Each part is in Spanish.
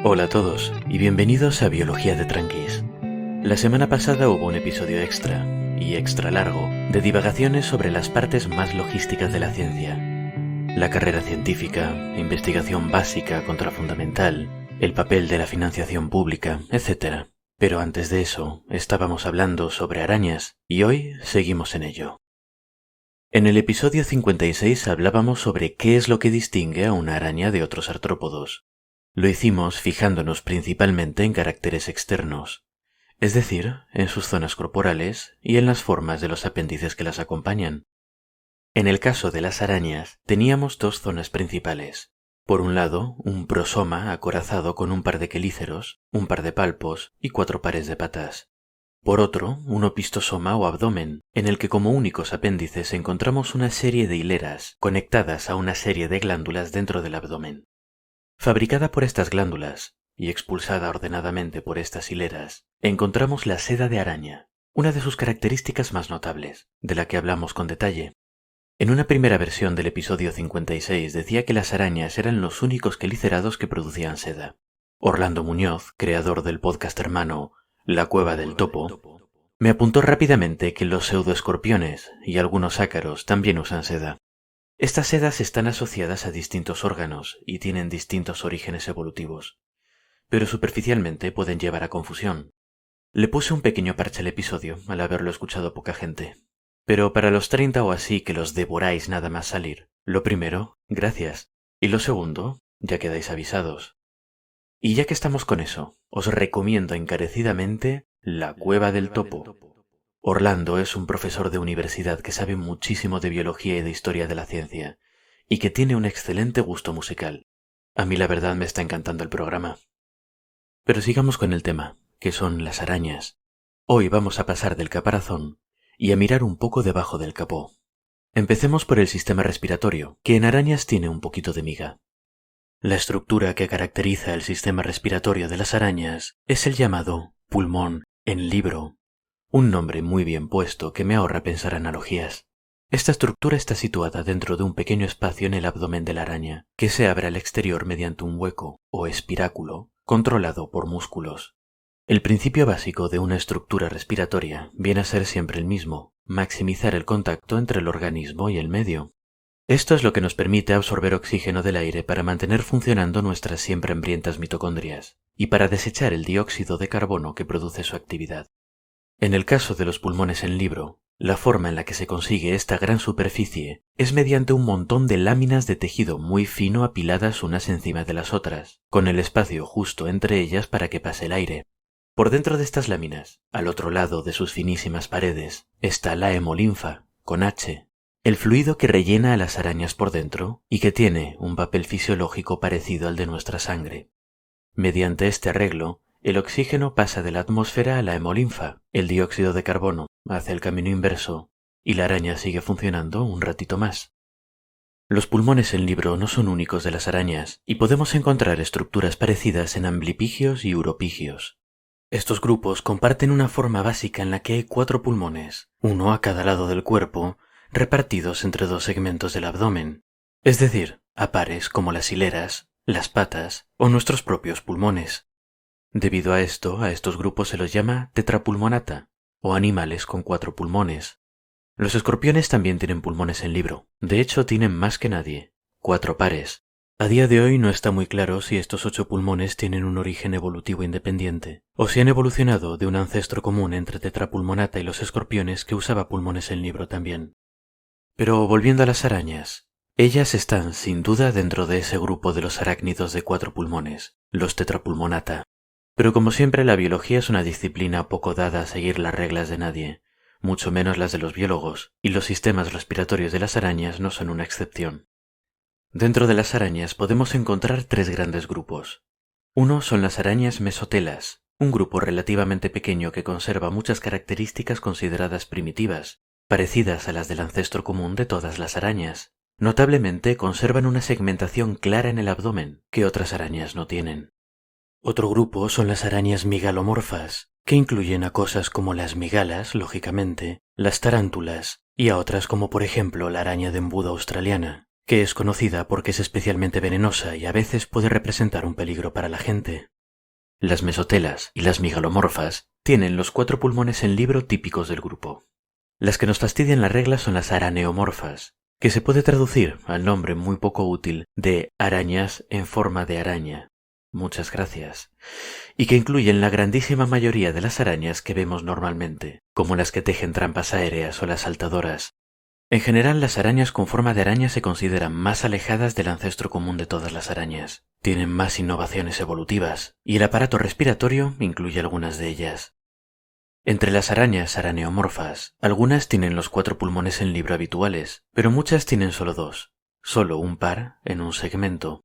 Hola a todos y bienvenidos a Biología de Tranquis. La semana pasada hubo un episodio extra, y extra largo, de divagaciones sobre las partes más logísticas de la ciencia. La carrera científica, investigación básica contra fundamental, el papel de la financiación pública, etc. Pero antes de eso, estábamos hablando sobre arañas, y hoy seguimos en ello. En el episodio 56 hablábamos sobre qué es lo que distingue a una araña de otros artrópodos. Lo hicimos fijándonos principalmente en caracteres externos, es decir, en sus zonas corporales y en las formas de los apéndices que las acompañan. En el caso de las arañas, teníamos dos zonas principales. Por un lado, un prosoma acorazado con un par de quelíceros, un par de palpos y 4 pares de patas. Por otro, un opistosoma o abdomen, en el que como únicos apéndices encontramos una serie de hileras conectadas a una serie de glándulas dentro del abdomen. Fabricada por estas glándulas y expulsada ordenadamente por estas hileras, encontramos la seda de araña, una de sus características más notables, de la que hablamos con detalle. En una primera versión del episodio 56 decía que las arañas eran los únicos quelícerados que producían seda. Orlando Muñoz, creador del podcast hermano La Cueva del Topo, me apuntó rápidamente que los pseudoescorpiones y algunos ácaros también usan seda. Estas sedas están asociadas a distintos órganos y tienen distintos orígenes evolutivos, pero superficialmente pueden llevar a confusión. Le puse un pequeño parche al episodio al haberlo escuchado poca gente, pero para los 30 o así que los devoráis nada más salir, lo primero, gracias, y lo segundo, ya quedáis avisados. Y ya que estamos con eso, os recomiendo encarecidamente La Cueva del Topo. Orlando es un profesor de universidad que sabe muchísimo de biología y de historia de la ciencia, y que tiene un excelente gusto musical. A mí la verdad me está encantando el programa. Pero sigamos con el tema, que son las arañas. Hoy vamos a pasar del caparazón y a mirar un poco debajo del capó. Empecemos por el sistema respiratorio, que en arañas tiene un poquito de miga. La estructura que caracteriza el sistema respiratorio de las arañas es el llamado pulmón en libro. Un nombre muy bien puesto que me ahorra pensar analogías. Esta estructura está situada dentro de un pequeño espacio en el abdomen de la araña, que se abre al exterior mediante un hueco, o espiráculo, controlado por músculos. El principio básico de una estructura respiratoria viene a ser siempre el mismo, maximizar el contacto entre el organismo y el medio. Esto es lo que nos permite absorber oxígeno del aire para mantener funcionando nuestras siempre hambrientas mitocondrias, y para desechar el dióxido de carbono que produce su actividad. En el caso de los pulmones en libro, la forma en la que se consigue esta gran superficie es mediante un montón de láminas de tejido muy fino apiladas unas encima de las otras, con el espacio justo entre ellas para que pase el aire. Por dentro de estas láminas, al otro lado de sus finísimas paredes, está la hemolinfa, con H, el fluido que rellena a las arañas por dentro y que tiene un papel fisiológico parecido al de nuestra sangre. Mediante este arreglo, el oxígeno pasa de la atmósfera a la hemolinfa, el dióxido de carbono hace el camino inverso y la araña sigue funcionando un ratito más. Los pulmones en libro no son únicos de las arañas y podemos encontrar estructuras parecidas en amblipigios y uropigios. Estos grupos comparten una forma básica en la que hay 4 pulmones, uno a cada lado del cuerpo, repartidos entre 2 segmentos del abdomen, es decir, a pares como las hileras, las patas o nuestros propios pulmones. Debido a esto, a estos grupos se los llama tetrapulmonata, o animales con 4 pulmones. Los escorpiones también tienen pulmones en libro, de hecho tienen más que nadie, 4 pares. A día de hoy no está muy claro si estos 8 pulmones tienen un origen evolutivo independiente, o si han evolucionado de un ancestro común entre tetrapulmonata y los escorpiones que usaba pulmones en libro también. Pero volviendo a las arañas, ellas están sin duda dentro de ese grupo de los arácnidos de 4 pulmones, los tetrapulmonata. Pero como siempre la biología es una disciplina poco dada a seguir las reglas de nadie, mucho menos las de los biólogos, y los sistemas respiratorios de las arañas no son una excepción. Dentro de las arañas podemos encontrar 3 grandes grupos. Uno son las arañas mesotelas, un grupo relativamente pequeño que conserva muchas características consideradas primitivas, parecidas a las del ancestro común de todas las arañas. Notablemente conservan una segmentación clara en el abdomen, que otras arañas no tienen. Otro grupo son las arañas migalomorfas, que incluyen a cosas como las migalas, lógicamente, las tarántulas, y a otras como por ejemplo la araña de embudo australiana, que es conocida porque es especialmente venenosa y a veces puede representar un peligro para la gente. Las mesotelas y las migalomorfas tienen los 4 pulmones en libro típicos del grupo. Las que nos fastidian la regla son las araneomorfas, que se puede traducir al nombre muy poco útil de arañas en forma de araña. Muchas gracias. Y que incluyen la grandísima mayoría de las arañas que vemos normalmente, como las que tejen trampas aéreas o las saltadoras. En general, las arañas con forma de araña se consideran más alejadas del ancestro común de todas las arañas. Tienen más innovaciones evolutivas, y el aparato respiratorio incluye algunas de ellas. Entre las arañas araneomorfas, algunas tienen los 4 pulmones en libro habituales, pero muchas tienen solo 2, solo un par en un segmento.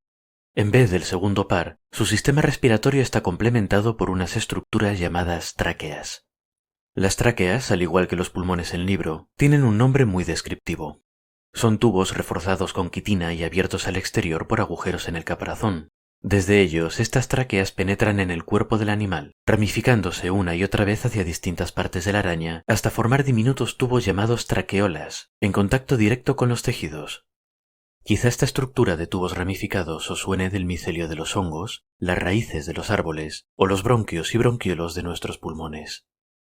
En vez del segundo par, su sistema respiratorio está complementado por unas estructuras llamadas tráqueas. Las tráqueas, al igual que los pulmones en libro, tienen un nombre muy descriptivo. Son tubos reforzados con quitina y abiertos al exterior por agujeros en el caparazón. Desde ellos, estas tráqueas penetran en el cuerpo del animal, ramificándose una y otra vez hacia distintas partes de la araña hasta formar diminutos tubos llamados traqueolas, en contacto directo con los tejidos. Quizá esta estructura de tubos ramificados os suene del micelio de los hongos, las raíces de los árboles o los bronquios y bronquiolos de nuestros pulmones.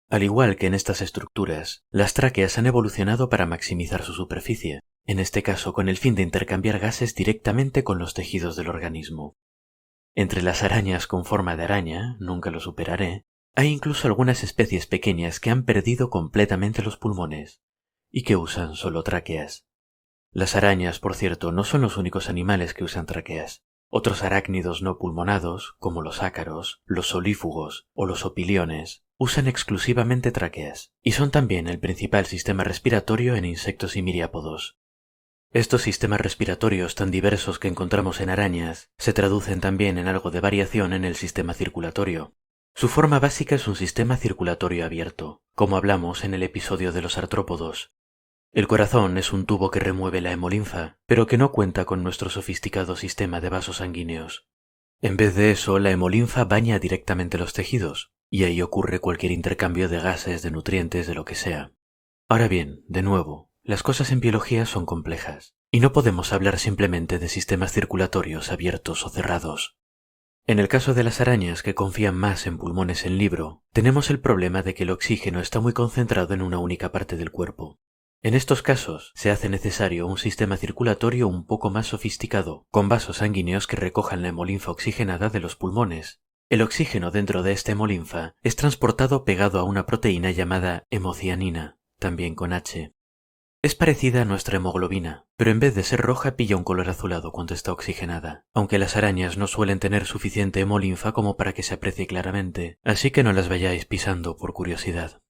Al igual que en estas estructuras, las tráqueas han evolucionado para maximizar su superficie, en este caso con el fin de intercambiar gases directamente con los tejidos del organismo. Entre las arañas con forma de araña, nunca lo superaré, hay incluso algunas especies pequeñas que han perdido completamente los pulmones y que usan solo tráqueas. Las arañas, por cierto, no son los únicos animales que usan tráqueas. Otros arácnidos no pulmonados, como los ácaros, los solífugos o los opiliones, usan exclusivamente tráqueas, y son también el principal sistema respiratorio en insectos y miriápodos. Estos sistemas respiratorios tan diversos que encontramos en arañas se traducen también en algo de variación en el sistema circulatorio. Su forma básica es un sistema circulatorio abierto, como hablamos en el episodio de los artrópodos. El corazón es un tubo que remueve la hemolinfa, pero que no cuenta con nuestro sofisticado sistema de vasos sanguíneos. En vez de eso, la hemolinfa baña directamente los tejidos, y ahí ocurre cualquier intercambio de gases, de nutrientes, de lo que sea. Ahora bien, de nuevo, las cosas en biología son complejas, y no podemos hablar simplemente de sistemas circulatorios abiertos o cerrados. En el caso de las arañas que confían más en pulmones en libro, tenemos el problema de que el oxígeno está muy concentrado en una única parte del cuerpo. En estos casos, se hace necesario un sistema circulatorio un poco más sofisticado, con vasos sanguíneos que recojan la hemolinfa oxigenada de los pulmones. El oxígeno dentro de esta hemolinfa es transportado pegado a una proteína llamada hemocianina, también con H. Es parecida a nuestra hemoglobina, pero en vez de ser roja pilla un color azulado cuando está oxigenada, aunque las arañas no suelen tener suficiente hemolinfa como para que se aprecie claramente, así que no las vayáis pisando por curiosidad.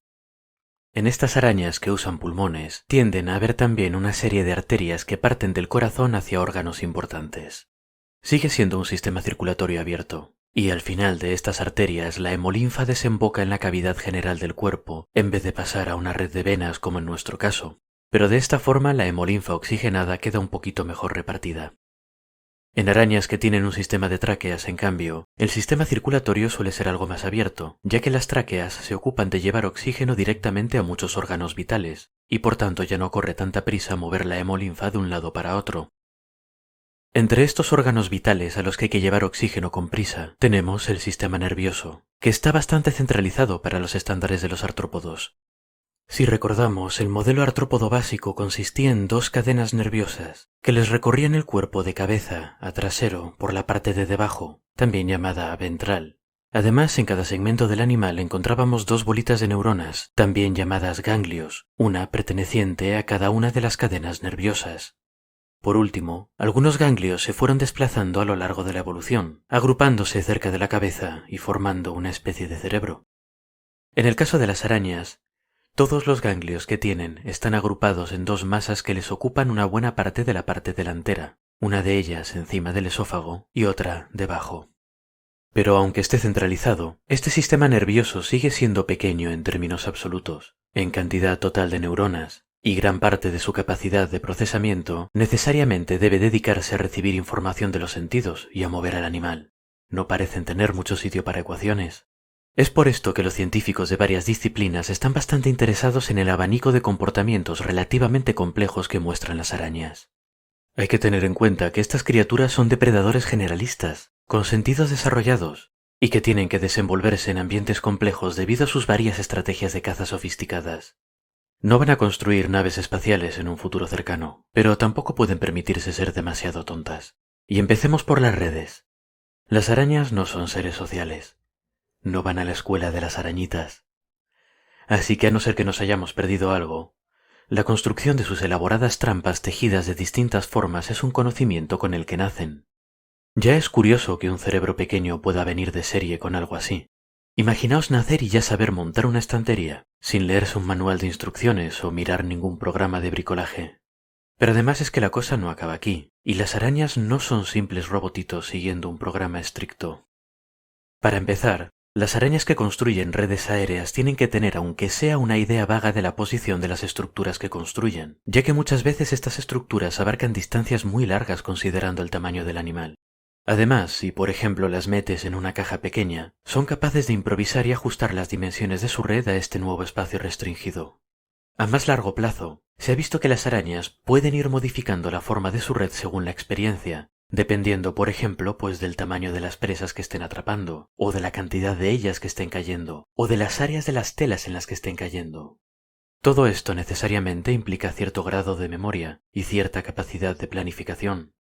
En estas arañas que usan pulmones, tienden a haber también una serie de arterias que parten del corazón hacia órganos importantes. Sigue siendo un sistema circulatorio abierto, y al final de estas arterias la hemolinfa desemboca en la cavidad general del cuerpo, en vez de pasar a una red de venas como en nuestro caso, pero de esta forma la hemolinfa oxigenada queda un poquito mejor repartida. En arañas que tienen un sistema de tráqueas, en cambio, el sistema circulatorio suele ser algo más abierto, ya que las tráqueas se ocupan de llevar oxígeno directamente a muchos órganos vitales, y por tanto ya no corre tanta prisa mover la hemolinfa de un lado para otro. Entre estos órganos vitales a los que hay que llevar oxígeno con prisa, tenemos el sistema nervioso, que está bastante centralizado para los estándares de los artrópodos. Si recordamos, el modelo artrópodo básico consistía en 2 cadenas nerviosas que les recorrían el cuerpo de cabeza a trasero por la parte de debajo, también llamada ventral. Además, en cada segmento del animal encontrábamos 2 bolitas de neuronas, también llamadas ganglios, una perteneciente a cada una de las cadenas nerviosas. Por último, algunos ganglios se fueron desplazando a lo largo de la evolución, agrupándose cerca de la cabeza y formando una especie de cerebro. En el caso de las arañas, todos los ganglios que tienen están agrupados en 2 masas que les ocupan una buena parte de la parte delantera, una de ellas encima del esófago y otra debajo. Pero aunque esté centralizado, este sistema nervioso sigue siendo pequeño en términos absolutos, en cantidad total de neuronas, y gran parte de su capacidad de procesamiento necesariamente debe dedicarse a recibir información de los sentidos y a mover al animal. No parecen tener mucho sitio para ecuaciones. Es por esto que los científicos de varias disciplinas están bastante interesados en el abanico de comportamientos relativamente complejos que muestran las arañas. Hay que tener en cuenta que estas criaturas son depredadores generalistas, con sentidos desarrollados, y que tienen que desenvolverse en ambientes complejos debido a sus varias estrategias de caza sofisticadas. No van a construir naves espaciales en un futuro cercano, pero tampoco pueden permitirse ser demasiado tontas. Y empecemos por las redes. Las arañas no son seres sociales. No van a la escuela de las arañitas. Así que a no ser que nos hayamos perdido algo, la construcción de sus elaboradas trampas tejidas de distintas formas es un conocimiento con el que nacen. Ya es curioso que un cerebro pequeño pueda venir de serie con algo así. Imaginaos nacer y ya saber montar una estantería, sin leerse un manual de instrucciones o mirar ningún programa de bricolaje. Pero además es que la cosa no acaba aquí, y las arañas no son simples robotitos siguiendo un programa estricto. Para empezar, las arañas que construyen redes aéreas tienen que tener aunque sea una idea vaga de la posición de las estructuras que construyen, ya que muchas veces estas estructuras abarcan distancias muy largas considerando el tamaño del animal. Además, si por ejemplo las metes en una caja pequeña, son capaces de improvisar y ajustar las dimensiones de su red a este nuevo espacio restringido. A más largo plazo, se ha visto que las arañas pueden ir modificando la forma de su red según la experiencia, dependiendo, por ejemplo, pues del tamaño de las presas que estén atrapando, o de la cantidad de ellas que estén cayendo, o de las áreas de las telas en las que estén cayendo. Todo esto necesariamente implica cierto grado de memoria y cierta capacidad de planificación.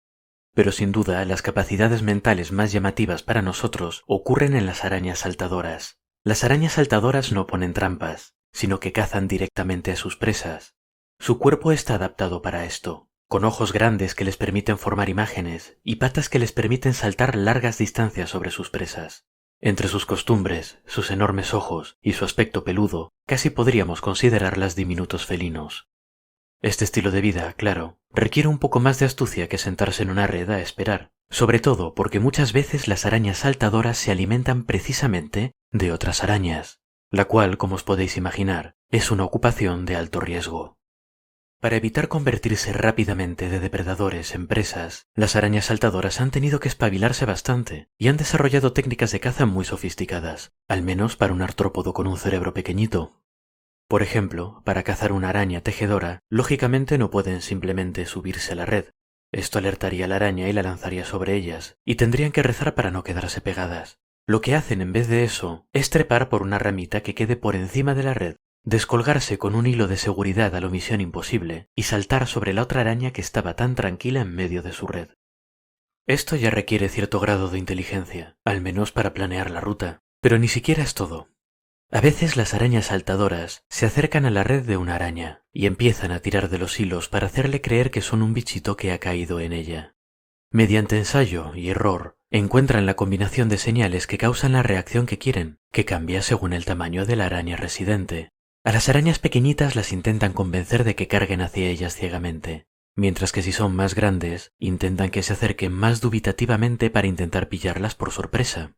Pero sin duda, las capacidades mentales más llamativas para nosotros ocurren en las arañas saltadoras. Las arañas saltadoras no ponen trampas, sino que cazan directamente a sus presas. Su cuerpo está adaptado para esto, con ojos grandes que les permiten formar imágenes y patas que les permiten saltar largas distancias sobre sus presas. Entre sus costumbres, sus enormes ojos y su aspecto peludo, casi podríamos considerarlas diminutos felinos. Este estilo de vida, claro, requiere un poco más de astucia que sentarse en una red a esperar, sobre todo porque muchas veces las arañas saltadoras se alimentan precisamente de otras arañas, la cual, como os podéis imaginar, es una ocupación de alto riesgo. Para evitar convertirse rápidamente de depredadores en presas, las arañas saltadoras han tenido que espabilarse bastante y han desarrollado técnicas de caza muy sofisticadas, al menos para un artrópodo con un cerebro pequeñito. Por ejemplo, para cazar una araña tejedora, lógicamente no pueden simplemente subirse a la red. Esto alertaría a la araña y la lanzaría sobre ellas, y tendrían que rezar para no quedarse pegadas. Lo que hacen en vez de eso es trepar por una ramita que quede por encima de la red, descolgarse con un hilo de seguridad a lo Misión Imposible y saltar sobre la otra araña que estaba tan tranquila en medio de su red. Esto ya requiere cierto grado de inteligencia, al menos para planear la ruta, pero ni siquiera es todo. A veces las arañas saltadoras se acercan a la red de una araña y empiezan a tirar de los hilos para hacerle creer que son un bichito que ha caído en ella. Mediante ensayo y error, encuentran la combinación de señales que causan la reacción que quieren, que cambia según el tamaño de la araña residente. A las arañas pequeñitas las intentan convencer de que carguen hacia ellas ciegamente, mientras que si son más grandes, intentan que se acerquen más dubitativamente para intentar pillarlas por sorpresa.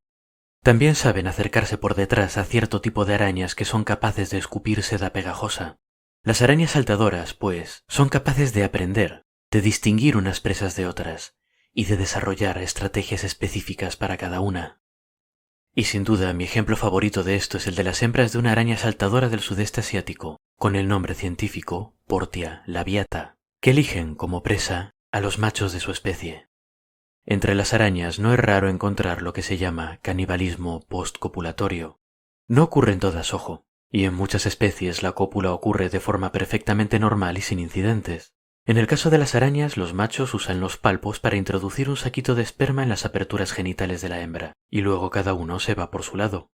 También saben acercarse por detrás a cierto tipo de arañas que son capaces de escupir seda pegajosa. Las arañas saltadoras, pues, son capaces de aprender, de distinguir unas presas de otras, y de desarrollar estrategias específicas para cada una. Y sin duda mi ejemplo favorito de esto es el de las hembras de una araña saltadora del sudeste asiático, con el nombre científico Portia labiata, que eligen como presa a los machos de su especie. Entre las arañas no es raro encontrar lo que se llama canibalismo postcopulatorio. No ocurre en todas, ojo, y en muchas especies la cópula ocurre de forma perfectamente normal y sin incidentes. En el caso de las arañas, los machos usan los palpos para introducir un saquito de esperma en las aperturas genitales de la hembra, y luego cada uno se va por su lado.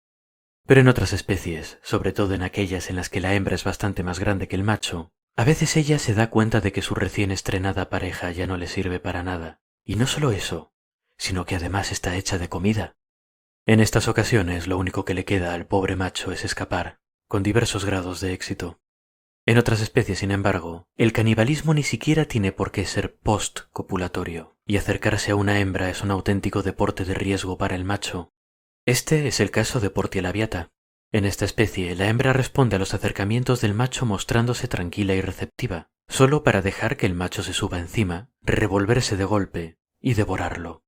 Pero en otras especies, sobre todo en aquellas en las que la hembra es bastante más grande que el macho, a veces ella se da cuenta de que su recién estrenada pareja ya no le sirve para nada. Y no solo eso, sino que además está hecha de comida. En estas ocasiones lo único que le queda al pobre macho es escapar, con diversos grados de éxito. En otras especies, sin embargo, el canibalismo ni siquiera tiene por qué ser post-copulatorio, y acercarse a una hembra es un auténtico deporte de riesgo para el macho. Este es el caso de Portia labiata. En esta especie, la hembra responde a los acercamientos del macho mostrándose tranquila y receptiva, solo para dejar que el macho se suba encima, revolverse de golpe y devorarlo.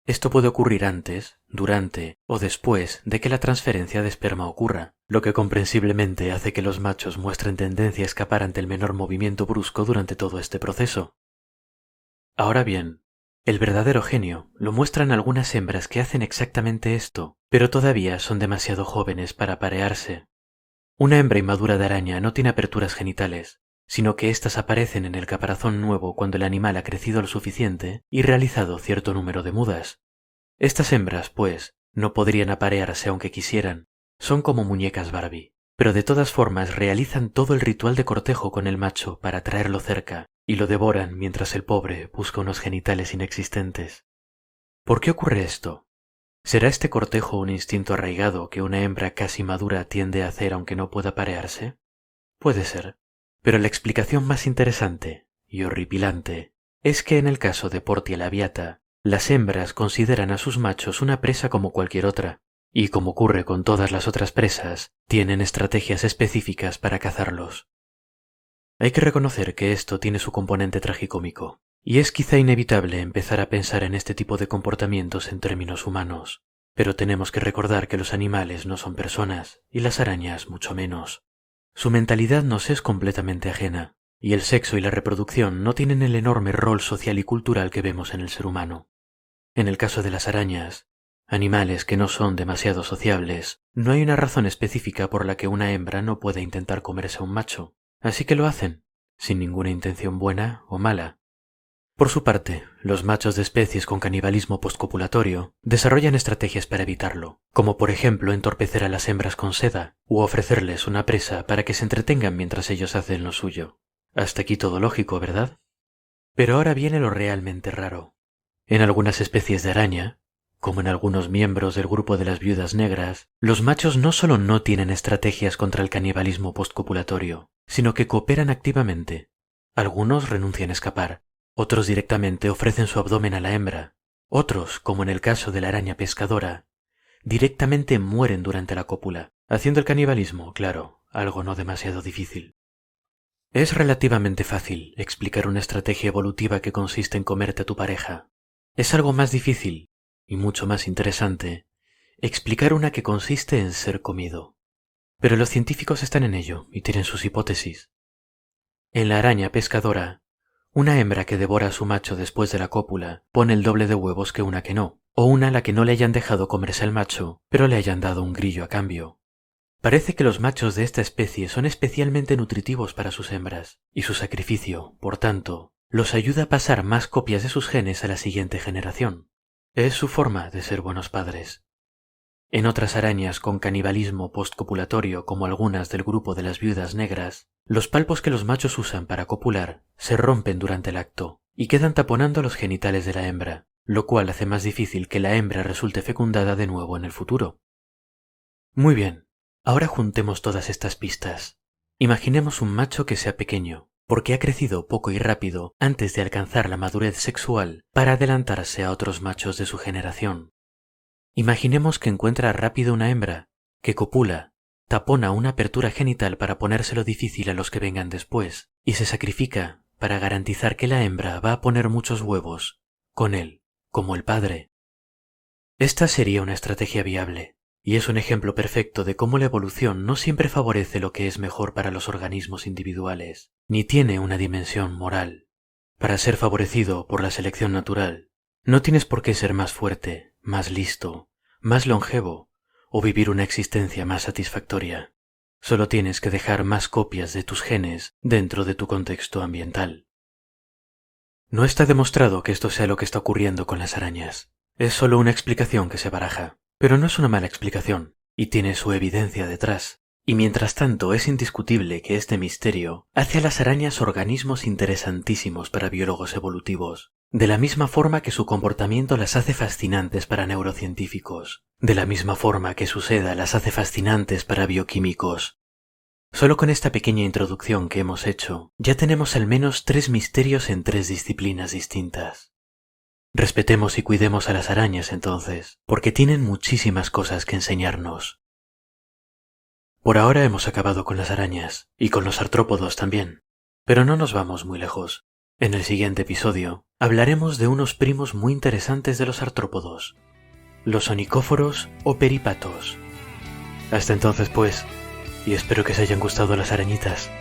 Esto puede ocurrir antes, durante o después de que la transferencia de esperma ocurra, lo que comprensiblemente hace que los machos muestren tendencia a escapar ante el menor movimiento brusco durante todo este proceso. Ahora bien, el verdadero genio lo muestran algunas hembras que hacen exactamente esto, pero todavía son demasiado jóvenes para aparearse. Una hembra inmadura de araña no tiene aperturas genitales, sino que éstas aparecen en el caparazón nuevo cuando el animal ha crecido lo suficiente y realizado cierto número de mudas. Estas hembras, pues, no podrían aparearse aunque quisieran, son como muñecas Barbie, pero de todas formas realizan todo el ritual de cortejo con el macho para traerlo cerca, y lo devoran mientras el pobre busca unos genitales inexistentes. ¿Por qué ocurre esto? ¿Será este cortejo un instinto arraigado que una hembra casi madura tiende a hacer aunque no pueda aparearse? Puede ser. Pero la explicación más interesante y horripilante es que en el caso de Portia labiata, las hembras consideran a sus machos una presa como cualquier otra, y como ocurre con todas las otras presas, tienen estrategias específicas para cazarlos. Hay que reconocer que esto tiene su componente tragicómico, y es quizá inevitable empezar a pensar en este tipo de comportamientos en términos humanos, pero tenemos que recordar que los animales no son personas, y las arañas mucho menos. Su mentalidad nos es completamente ajena, y el sexo y la reproducción no tienen el enorme rol social y cultural que vemos en el ser humano. En el caso de las arañas, animales que no son demasiado sociables, no hay una razón específica por la que una hembra no pueda intentar comerse a un macho, así que lo hacen, sin ninguna intención buena o mala. Por su parte, los machos de especies con canibalismo postcopulatorio desarrollan estrategias para evitarlo, como por ejemplo entorpecer a las hembras con seda u ofrecerles una presa para que se entretengan mientras ellos hacen lo suyo. Hasta aquí todo lógico, ¿verdad? Pero ahora viene lo realmente raro. En algunas especies de araña, como en algunos miembros del grupo de las viudas negras, los machos no solo no tienen estrategias contra el canibalismo postcopulatorio, sino que cooperan activamente. Algunos renuncian a escapar. Otros directamente ofrecen su abdomen a la hembra. Otros, como en el caso de la araña pescadora, directamente mueren durante la cópula, haciendo el canibalismo, claro, algo no demasiado difícil. Es relativamente fácil explicar una estrategia evolutiva que consiste en comerte a tu pareja. Es algo más difícil, y mucho más interesante, explicar una que consiste en ser comido. Pero los científicos están en ello y tienen sus hipótesis. En la araña pescadora, una hembra que devora a su macho después de la cópula pone el doble de huevos que una que no, o una a la que no le hayan dejado comerse al macho, pero le hayan dado un grillo a cambio. Parece que los machos de esta especie son especialmente nutritivos para sus hembras, y su sacrificio, por tanto, los ayuda a pasar más copias de sus genes a la siguiente generación. Es su forma de ser buenos padres. En otras arañas con canibalismo postcopulatorio, como algunas del grupo de las viudas negras, los palpos que los machos usan para copular se rompen durante el acto y quedan taponando los genitales de la hembra, lo cual hace más difícil que la hembra resulte fecundada de nuevo en el futuro. Muy bien, ahora juntemos todas estas pistas. Imaginemos un macho que sea pequeño, porque ha crecido poco y rápido antes de alcanzar la madurez sexual para adelantarse a otros machos de su generación. Imaginemos que encuentra rápido una hembra, que copula, tapona una apertura genital para ponérselo difícil a los que vengan después, y se sacrifica para garantizar que la hembra va a poner muchos huevos, con él, como el padre. Esta sería una estrategia viable, y es un ejemplo perfecto de cómo la evolución no siempre favorece lo que es mejor para los organismos individuales, ni tiene una dimensión moral. Para ser favorecido por la selección natural, no tienes por qué ser más fuerte, más listo, más longevo o vivir una existencia más satisfactoria. Solo tienes que dejar más copias de tus genes dentro de tu contexto ambiental. No está demostrado que esto sea lo que está ocurriendo con las arañas. Es solo una explicación que se baraja, pero no es una mala explicación, y tiene su evidencia detrás. Y mientras tanto es indiscutible que este misterio hace a las arañas organismos interesantísimos para biólogos evolutivos, de la misma forma que su comportamiento las hace fascinantes para neurocientíficos, de la misma forma que su seda las hace fascinantes para bioquímicos. Solo con esta pequeña introducción que hemos hecho, ya tenemos al menos 3 misterios en 3 disciplinas distintas. Respetemos y cuidemos a las arañas entonces, porque tienen muchísimas cosas que enseñarnos. Por ahora hemos acabado con las arañas, y con los artrópodos también, pero no nos vamos muy lejos. En el siguiente episodio hablaremos de unos primos muy interesantes de los artrópodos, los onicóforos o peripatos. Hasta entonces pues, y espero que os hayan gustado las arañitas.